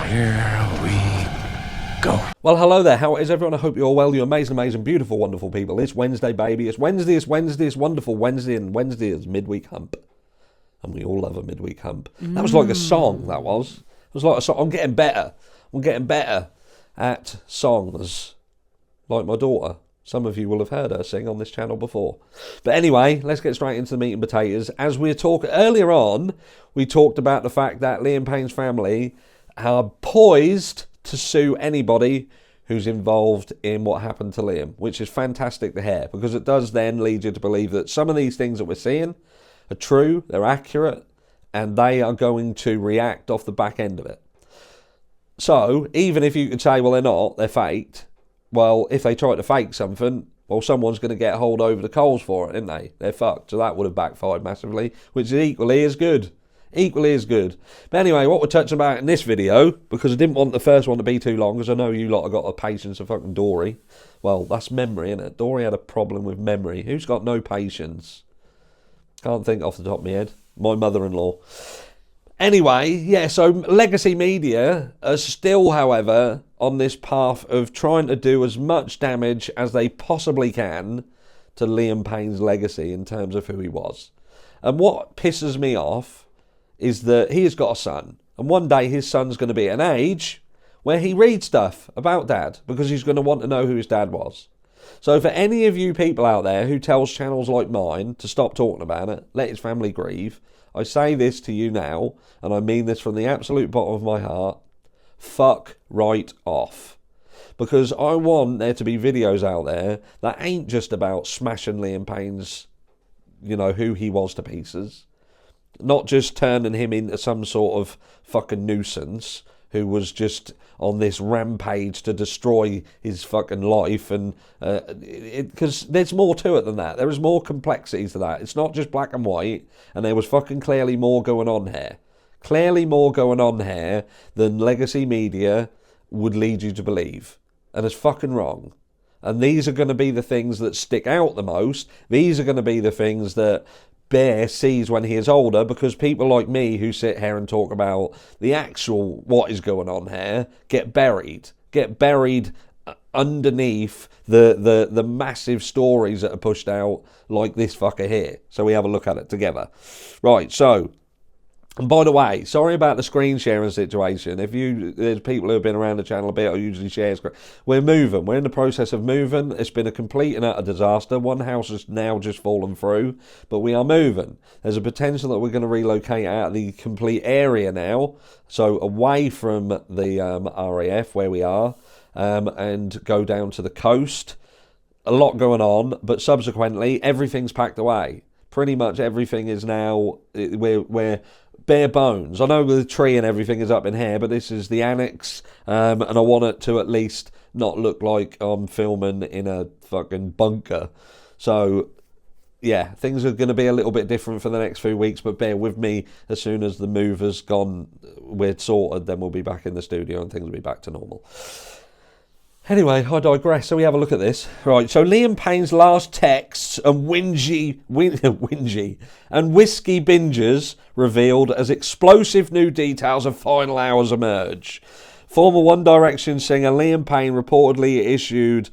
Here we go. Well, hello there. How is everyone? I hope you're well. You amazing, beautiful, wonderful people. It's Wednesday, baby. It's Wednesday, it's wonderful Wednesday, and Wednesday is midweek hump. And we all love a midweek hump. That was like a song, that was. It was like a song. I'm getting better. I'm getting better at songs. Like my daughter. Some of you will have heard her sing on this channel before. But anyway, let's get straight into the meat and potatoes. As we talked earlier on, we talked about the fact that Liam Payne's family are poised to sue anybody who's involved in what happened to Liam, which is fantastic to hear, because it does then lead you to believe that some of these things that we're seeing are true, they're accurate, and they are going to react off the back end of it. So, even if you could say, well, they're not, they're faked, well, if they try to fake something, well, someone's going to get hold over the coals for it, isn't they? They're fucked. So that would have backfired massively, which is equally as good. Equally as good. But anyway, what we're touching about in this video, because I didn't want the first one to be too long, because I know you lot have got a patience of fucking Dory. Well, that's memory, isn't it? Dory had a problem with memory. Who's got no patience? Can't think off the top of my head. My mother-in-law. Anyway, yeah, so legacy media are still, however, on this path of trying to do as much damage as they possibly can to Liam Payne's legacy in terms of who he was. And what pisses me off is that he has got a son, and one day his son's going to be at an age where he reads stuff about dad, because he's going to want to know who his dad was. So for any of you people out there who tells channels like mine to stop talking about it, let his family grieve, I say this to you now, and I mean this from the absolute bottom of my heart, fuck right off. Because I want there to be videos out there that ain't just about smashing Liam Payne's, you know, who he was to pieces. Not just turning him into some sort of fucking nuisance who was just on this rampage to destroy his fucking life, and because there's more to it than that. There is more complexities to that. It's not just black and white, and there was fucking clearly more going on here. Clearly more going on here than legacy media would lead you to believe. And it's fucking wrong. And these are going to be the things that stick out the most. These are going to be the things that Bear sees when he is older, because people like me who sit here and talk about the actual what is going on here get buried underneath the massive stories that are pushed out like this fucker here. So we have a look at it together. Right, so, and by the way, sorry about the screen sharing situation. There's people who have been around the channel a bit who usually share screen. We're moving. We're in the process of moving. It's been a complete and utter disaster. One house has now just fallen through, but we are moving. There's a potential that we're going to relocate out of the complete area now, so away from the RAF where we are, and go down to the coast. A lot going on, but subsequently everything's packed away. Pretty much everything is now, we're bare bones. I know the tree and everything is up in here, but this is the annex, and I want it to at least not look like I'm filming in a fucking bunker. So, yeah, things are going to be a little bit different for the next few weeks, but bear with me. As soon as the move has gone, we're sorted, then we'll be back in the studio and things will be back to normal. Anyway, I digress. So we have a look at this. Right, so Liam Payne's last texts and whingy and whiskey bingers revealed as explosive new details of final hours emerge. Former One Direction singer Liam Payne reportedly issued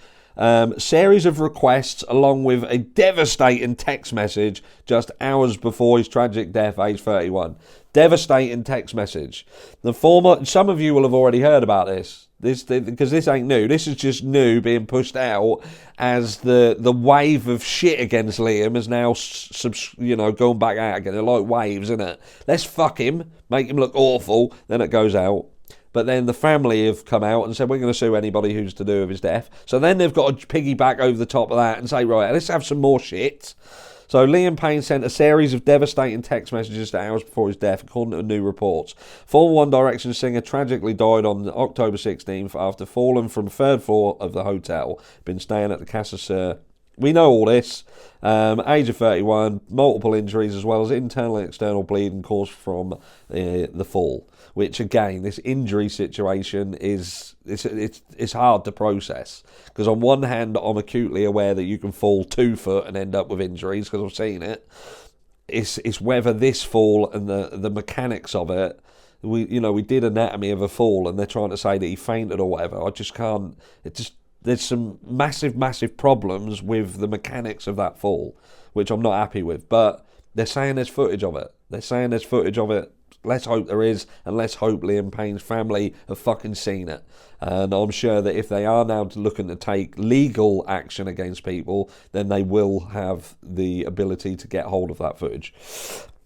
series of requests along with a devastating text message just hours before his tragic death, age 31. Devastating text message. Some of you will have already heard about this. Because this ain't new. This is just new being pushed out as the wave of shit against Liam is now, going back out again. They're like waves, isn't it? Let's fuck him, make him look awful, then it goes out. But then the family have come out and said, we're going to sue anybody who's to do with his death. So then they've got to piggyback over the top of that and say, right, let's have some more shit. So Liam Payne sent a series of devastating text messages to hours before his death, according to new reports. Former One Direction singer tragically died on October 16th after falling from third floor of the hotel. Been staying at the Casa Sur. We know all this. Age of 31, multiple injuries as well as internal and external bleeding caused from the fall. Which again, this injury situation it's hard to process, because on one hand I'm acutely aware that you can fall 2 foot and end up with injuries because I've seen it. It's whether this fall and the mechanics of it we did anatomy of a fall, and they're trying to say that he fainted or whatever. I just can't. There's some massive problems with the mechanics of that fall, which I'm not happy with. But they're saying there's footage of it. Let's hope there is, and let's hope Liam Payne's family have fucking seen it. And I'm sure that if they are now looking to take legal action against people, then they will have the ability to get hold of that footage.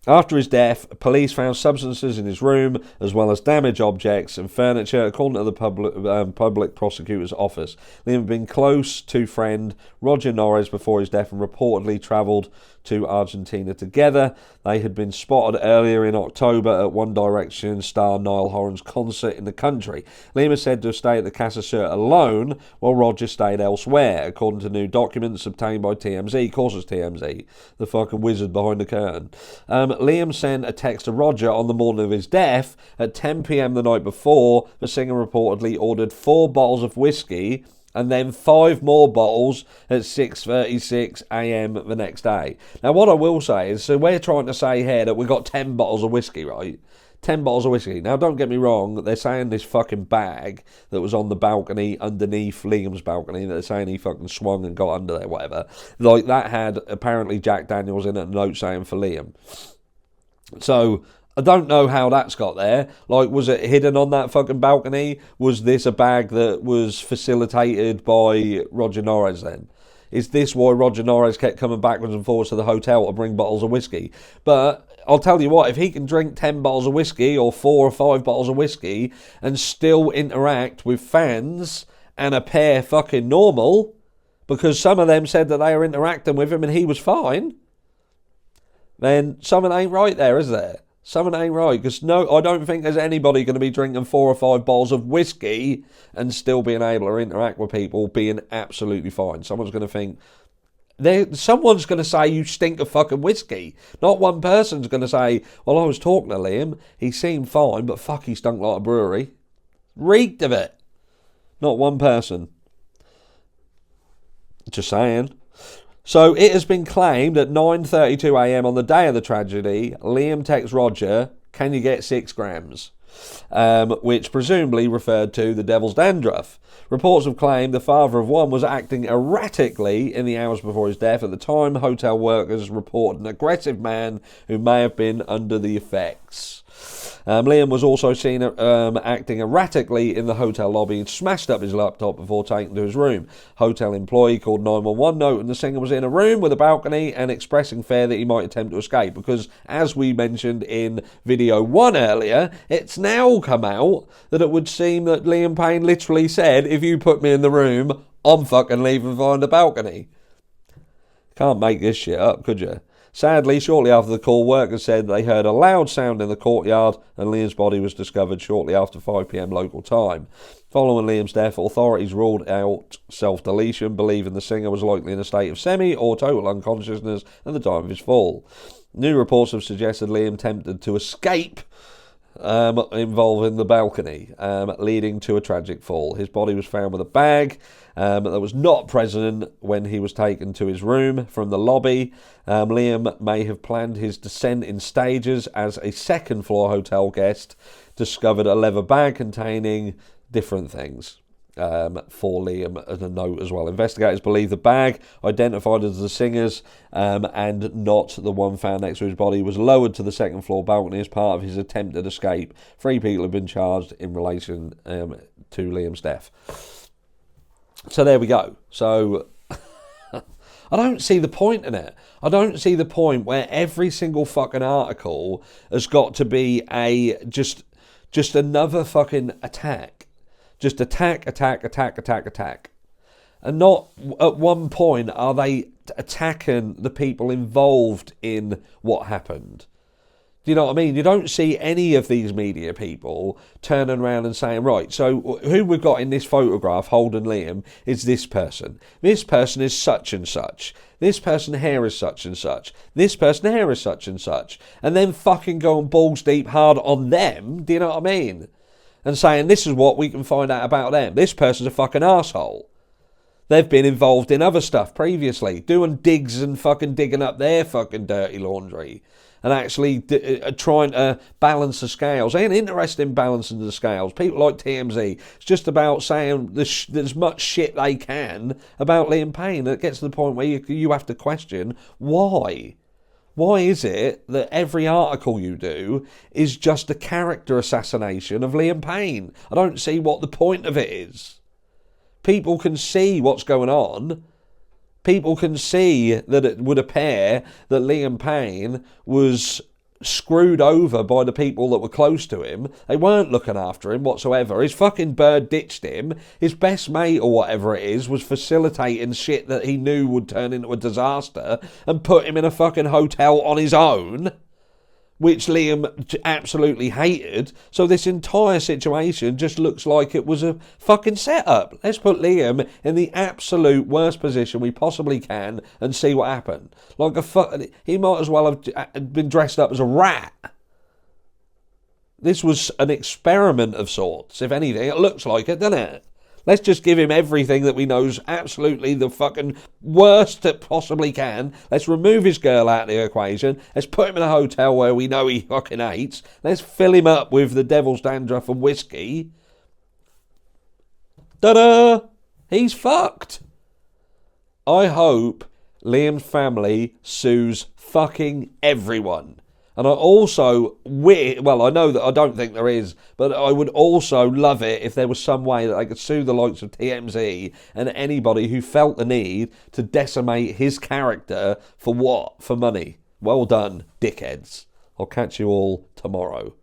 After his death, police found substances in his room, as well as damaged objects and furniture, according to the public prosecutor's office. Liam had been close to friend Roger Norris before his death and reportedly travelled to Argentina together. They had been spotted earlier in October at One Direction star Niall Horan's concert in the country. Liam is said to have stayed at the Casa Sur alone, while Roger stayed elsewhere, according to new documents obtained by TMZ. Of course it's TMZ, the fucking wizard behind the curtain. Liam sent a text to Roger on the morning of his death at 10 p.m. the night before. The singer reportedly ordered 4 bottles of whiskey and then 5 more bottles at 6:36 a.m. the next day. Now, what I will say is, so we're trying to say here that we've got 10 bottles of whiskey, right? 10 bottles of whiskey. Now, don't get me wrong, they're saying this fucking bag that was on the balcony underneath Liam's balcony, that they're saying he fucking swung and got under there, whatever. Like, that had apparently Jack Daniels in it, a note saying for Liam. So, I don't know how that's got there. Like, was it hidden on that fucking balcony? Was this a bag that was facilitated by Roger Norris then? Is this why Roger Norris kept coming backwards and forwards to the hotel to bring bottles of whiskey? But I'll tell you what, if he can drink 10 bottles of whiskey or 4 or 5 bottles of whiskey and still interact with fans and appear fucking normal, because some of them said that they were interacting with him and he was fine, then something ain't right there, is there? Something ain't right, because no, I don't think there's anybody going to be drinking 4 or 5 bottles of whiskey and still being able to interact with people, being absolutely fine. Someone's going to think, someone's going to say you stink of fucking whiskey. Not one person's going to say, well, I was talking to Liam, he seemed fine, but fuck, he stunk like a brewery. Reeked of it. Not one person. Just saying. So it has been claimed at 9:32 a.m. on the day of the tragedy, Liam texts Roger, can you get 6 grams? Which presumably referred to the devil's dandruff. Reports have claimed the father of one was acting erratically in the hours before his death. At the time, hotel workers reported an aggressive man who may have been under the effects. Liam was also seen acting erratically in the hotel lobby and smashed up his laptop before taking to his room. Hotel employee called 911, noting the singer was in a room with a balcony and expressing fear that he might attempt to escape, because, as we mentioned in video 1 earlier, it's now come out that it would seem that Liam Payne literally said, if you put me in the room, I'm fucking leaving behind the balcony. Can't make this shit up, could you? Sadly, shortly after the call, workers said they heard a loud sound in the courtyard and Liam's body was discovered shortly after 5 p.m. local time. Following Liam's death, authorities ruled out self-deletion, believing the singer was likely in a state of semi or total unconsciousness at the time of his fall. New reports have suggested Liam attempted to escape involving the balcony, leading to a tragic fall. His body was found with a bag that was not present when he was taken to his room from the lobby. Liam may have planned his descent in stages, as a second-floor hotel guest discovered a leather bag containing different things for Liam as a note as well. Investigators believe the bag, identified as the singer's and not the one found next to his body, was lowered to the second floor balcony as part of his attempted escape. 3 people have been charged in relation to Liam's death. So there we go. So I don't see the point in it. I don't see the point where every single fucking article has got to be just another fucking attack. Just attack. And not at one point are they attacking the people involved in what happened. Do you know what I mean? You don't see any of these media people turning around and saying, right, so who we've got in this photograph holding Liam is this person. This person is such and such. This person here is such and such. This person here is such and such. And then fucking going balls deep hard on them. Do you know what I mean? And saying, this is what we can find out about them. This person's a fucking arsehole. They've been involved in other stuff previously, doing digs and fucking digging up their fucking dirty laundry. and actually trying to balance the scales. They ain't interested in balancing the scales. People like TMZ, it's just about saying as much shit they can about Liam Payne. It gets to the point where you have to question why. Why is it that every article you do is just a character assassination of Liam Payne? I don't see what the point of it is. People can see what's going on. People can see that it would appear that Liam Payne was screwed over by the people that were close to him. They weren't looking after him whatsoever. His fucking bird ditched him. His best mate or whatever it is was facilitating shit that he knew would turn into a disaster and put him in a fucking hotel on his own, which Liam absolutely hated. So this entire situation just looks like it was a fucking setup. Let's put Liam in the absolute worst position we possibly can and see what happened. He might as well have been dressed up as a rat. This was an experiment of sorts, if anything. It looks like it, doesn't it? Let's just give him everything that we know's absolutely the fucking worst that possibly can. Let's remove his girl out of the equation. Let's put him in a hotel where we know he fucking hates. Let's fill him up with the devil's dandruff and whiskey. Ta-da! He's fucked. I hope Liam's family sues fucking everyone. And I also, I know that I don't think there is, but I would also love it if there was some way that I could sue the likes of TMZ and anybody who felt the need to decimate his character for what? For money. Well done, dickheads. I'll catch you all tomorrow.